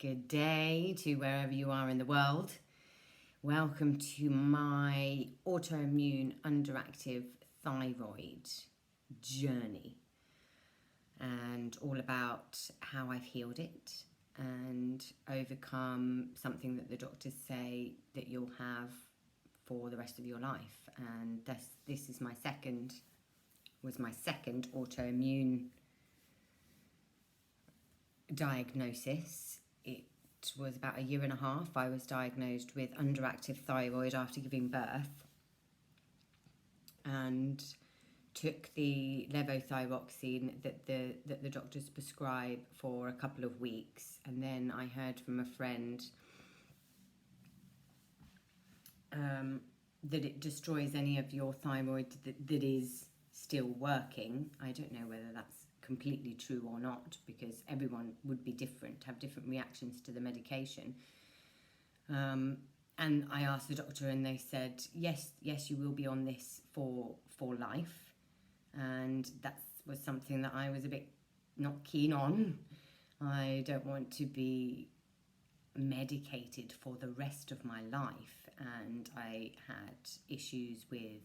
Good day to wherever you are in the world. Welcome to my autoimmune underactive thyroid journey, and all about how I've healed it and overcome something that the doctors say that you'll have for the rest of your life. And this is my second autoimmune diagnosis. It was about 1.5 years. I was diagnosed with underactive thyroid after giving birth, and took the levothyroxine that the doctors prescribe for a couple of weeks, and then I heard from a friend that it destroys any of your thyroid that is still working. I don't know whether that's completely true or not, because everyone would be different, have different reactions to the medication. And I asked the doctor, and they said, yes, you will be on this for life. And that was something that I was a bit not keen on. I don't want to be medicated for the rest of my life. And I had issues with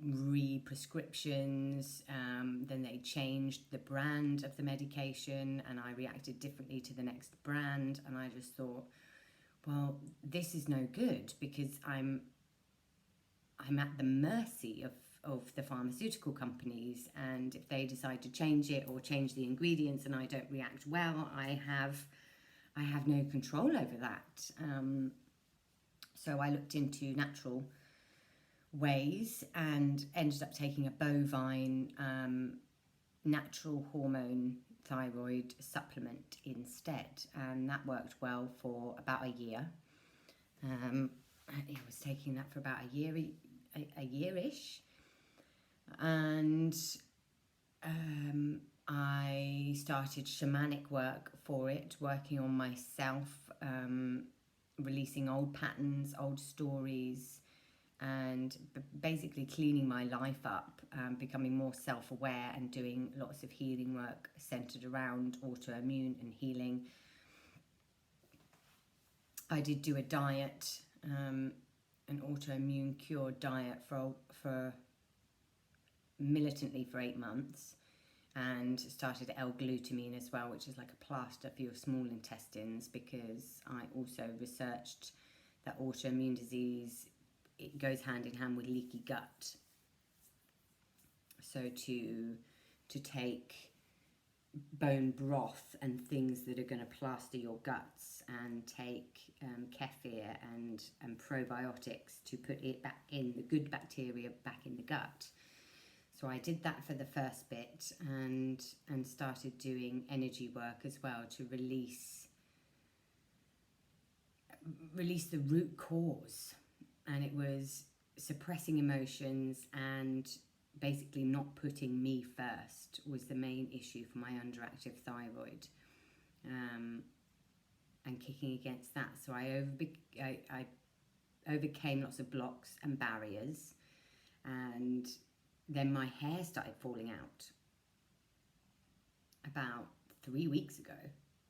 re-prescriptions. Then they changed the brand of the medication, and I reacted differently to the next brand. And I just thought, well, this is no good, because I'm at the mercy of the pharmaceutical companies, and if they decide to change it or change the ingredients and I don't react well, I have no control over that. So I looked into natural ways and ended up taking a bovine natural hormone thyroid supplement instead, and that worked well for about 1 year. I was taking that for about a year-ish, and I started shamanic work for it, working on myself, releasing old patterns, old stories, and basically cleaning my life up, becoming more self-aware, and doing lots of healing work centered around autoimmune and healing. I did do a diet, an autoimmune cure diet for militantly for 8 months, and started L-glutamine as well, which is like a plaster for your small intestines, because I also researched that autoimmune disease, it goes hand in hand with leaky gut. So to take bone broth and things that are going to plaster your guts, and take kefir and probiotics to put it back in, the good bacteria back in the gut. So I did that for the first bit, and started doing energy work as well to release the root cause. And it was suppressing emotions and basically not putting me first was the main issue for my underactive thyroid, and kicking against that. So I overcame lots of blocks and barriers, and then my hair started falling out about 3 weeks ago.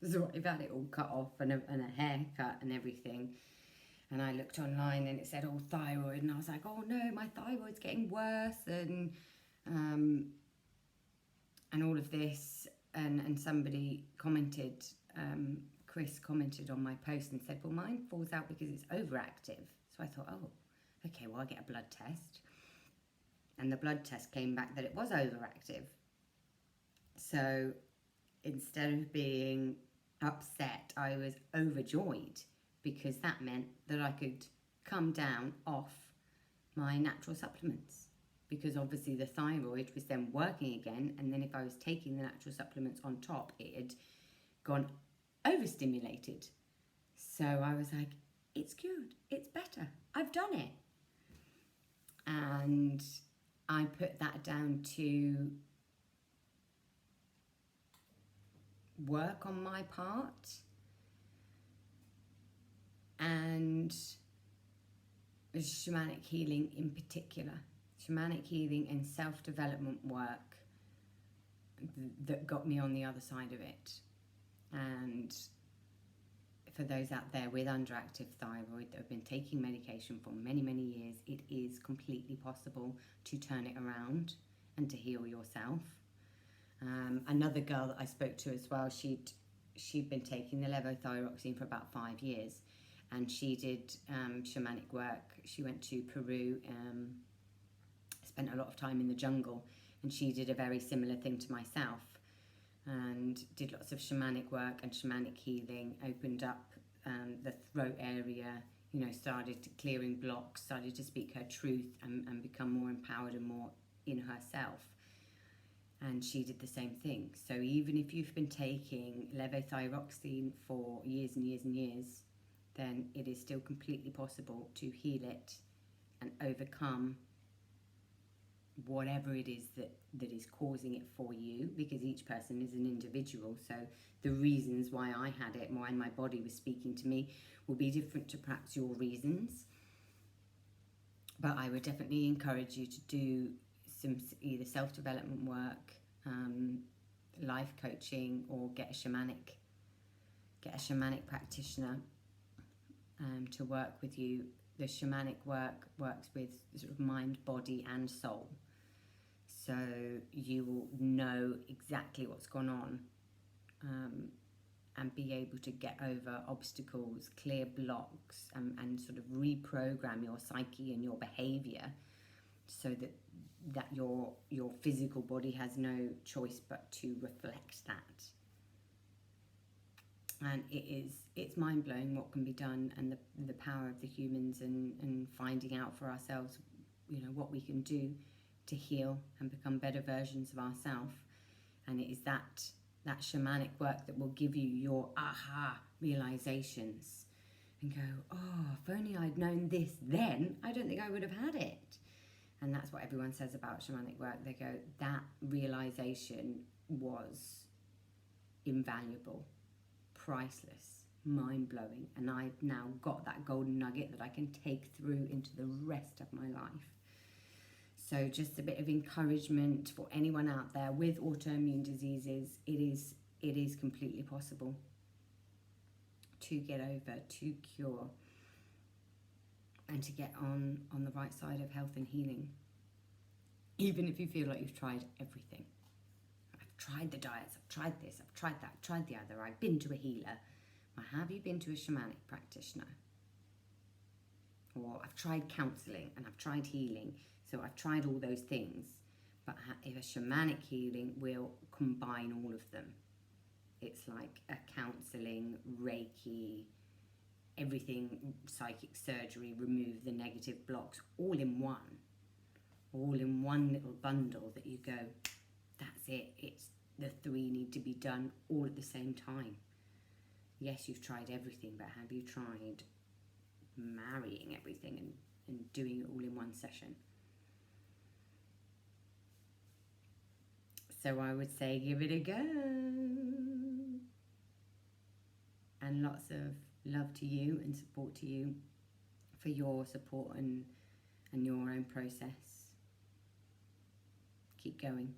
So I've had it all cut off, and a haircut and everything. And I looked online, and it said, oh, thyroid. And I was like, oh no, my thyroid's getting worse, and all of this. And somebody commented, Chris commented on my post and said, well, mine falls out because it's overactive. So I thought, oh, okay, well, I'll get a blood test. And the blood test came back that it was overactive. So instead of being upset, I was overjoyed, because that meant that I could come down off my natural supplements, because obviously the thyroid was then working again, and then if I was taking the natural supplements on top, it had gone overstimulated. So I was like, it's cured, it's better, I've done it. And I put that down to work on my part, and shamanic healing in particular, shamanic healing and self-development work that got me on the other side of it. And for those out there with underactive thyroid that have been taking medication for many, many years, it is completely possible to turn it around and to heal yourself. Another girl that I spoke to as well, she'd been taking the levothyroxine for about 5 years, and she did shamanic work. She went to Peru, spent a lot of time in the jungle, and she did a very similar thing to myself, and did lots of shamanic work and shamanic healing, opened up the throat area, you know, started clearing blocks, started to speak her truth and become more empowered and more in herself. And she did the same thing. So even if you've been taking levothyroxine for years and years and years, then it is still completely possible to heal it and overcome whatever it is that is causing it for you, because each person is an individual. So the reasons why I had it, why my body was speaking to me, will be different to perhaps your reasons. But I would definitely encourage you to do some either self-development work, life coaching, or get a shamanic practitioner to work with you. The shamanic work works with sort of mind, body and soul, so you will know exactly what's gone on, and be able to get over obstacles, clear blocks, and sort of reprogram your psyche and your behaviour, so that your physical body has no choice but to reflect that. And it's mind-blowing what can be done, and the power of the humans, and finding out for ourselves, you know, what we can do to heal and become better versions of ourselves. And it is that shamanic work that will give you your aha realizations and go, oh, if only I'd known this then, I don't think I would have had it. And that's what everyone says about shamanic work. They go, that realization was invaluable, priceless, mind-blowing, and I've now got that golden nugget that I can take through into the rest of my life. So just a bit of encouragement for anyone out there with autoimmune diseases. It is completely possible to get over, to cure, and to get on the right side of health and healing. Even if you feel like you've tried everything. I've tried the diets, I've tried this, I've tried that, I've tried the other, I've been to a healer. Well, have you been to a shamanic practitioner? Or I've tried counselling and I've tried healing. So I've tried all those things. But if a shamanic healing will combine all of them. It's like a counselling, Reiki, everything, psychic surgery, remove the negative blocks, all in one little bundle that you go, that's it. It's the 3 need to be done all at the same time. Yes, you've tried everything, but have you tried marrying everything and doing it all in one session? So I would say give it a go. And lots of love to you and support to you for your support and your own process. Keep going.